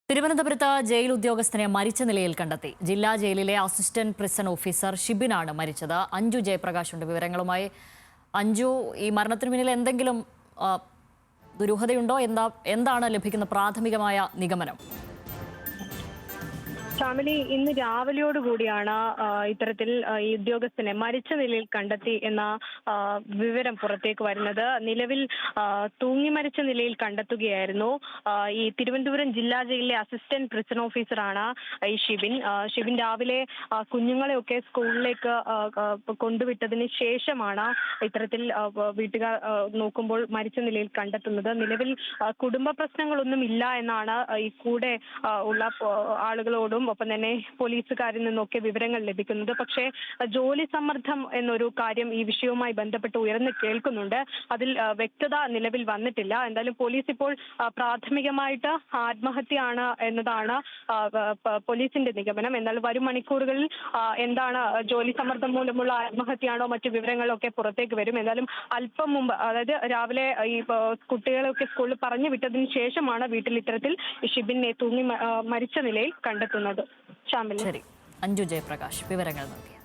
തിരുവനന്തപുരത്ത് ജയിൽ ഉദ്യോഗസ്ഥനെ മരിച്ച നിലയിൽ കണ്ടെത്തി. ജില്ലാ ജയിലിലെ അസിസ്റ്റന്റ് പ്രിസൺ ഓഫീസർ ഷിബിനാണ് മരിച്ചത്. അഞ്ജു ജയപ്രകാശ് ഉണ്ട് വിവരങ്ങളുമായി. അഞ്ജു, ഈ മരണത്തിന് പിന്നിൽ എന്തെങ്കിലും ദുരൂഹതയുണ്ടോ? എന്താണ് ലഭിക്കുന്ന പ്രാഥമികമായ നിഗമനം? ഷാമിലി, ഇന്ന് രാവിലെയോടുകൂടിയാണ് ഇത്തരത്തിൽ ഈ ഉദ്യോഗസ്ഥനെ മരിച്ച നിലയിൽ കണ്ടെത്തി എന്ന വിവരം പുറത്തേക്ക് വരുന്നത്. നിലവിൽ തൂങ്ങി മരിച്ച നിലയിൽ കണ്ടെത്തുകയായിരുന്നു. ഈ തിരുവനന്തപുരം ജില്ലാ ജയിലിലെ അസിസ്റ്റന്റ് പ്രിസൺ ഓഫീസറാണ് ഈ ഷിബിൻ രാവിലെ കുഞ്ഞുങ്ങളെയൊക്കെ സ്കൂളിലേക്ക് കൊണ്ടുവിട്ടതിന് ശേഷമാണ് ഇത്തരത്തിൽ വീട്ടുകാർ നോക്കുമ്പോൾ മരിച്ച നിലയിൽ കണ്ടെത്തുന്നത്. നിലവിൽ കുടുംബ പ്രശ്നങ്ങളൊന്നും ഇല്ല എന്നാണ് ഈ കൂടെ ഉള്ള ആളുകളോടും ഒപ്പം തന്നെ പോലീസുകാരിൽ നിന്നൊക്കെ വിവരങ്ങൾ ലഭിക്കുന്നത്. പക്ഷേ ജോലി സമ്മർദ്ദം എന്നൊരു കാര്യം ഈ വിഷയവുമായി ബന്ധപ്പെട്ട് ഉയർന്നു കേൾക്കുന്നുണ്ട്. അതിൽ വ്യക്തത നിലവിൽ വന്നിട്ടില്ല. എന്തായാലും പോലീസ് ഇപ്പോൾ പ്രാഥമികമായിട്ട് ആത്മഹത്യയാണ് എന്നതാണ് പോലീസിന്റെ നിഗമനം. എന്നാൽ വരും മണിക്കൂറുകളിൽ എന്താണ് ജോലി സമ്മർദ്ദം മൂലമുള്ള ആത്മഹത്യയാണോ മറ്റു വിവരങ്ങളൊക്കെ പുറത്തേക്ക് വരും. എന്തായാലും അല്പം മുമ്പ്, അതായത് രാവിലെ ഈ കുട്ടികളെയൊക്കെ സ്കൂളിൽ പറഞ്ഞു വിട്ടതിന് ശേഷമാണ് വീട്ടിൽ ഇത്തരത്തിൽ ഷിബിനെ തൂങ്ങി മരിച്ച നിലയിൽ കണ്ടെത്തുന്നത്. ശരി, അഞ്ജു ജയപ്രകാശ് വിവരങ്ങൾ നൽകി.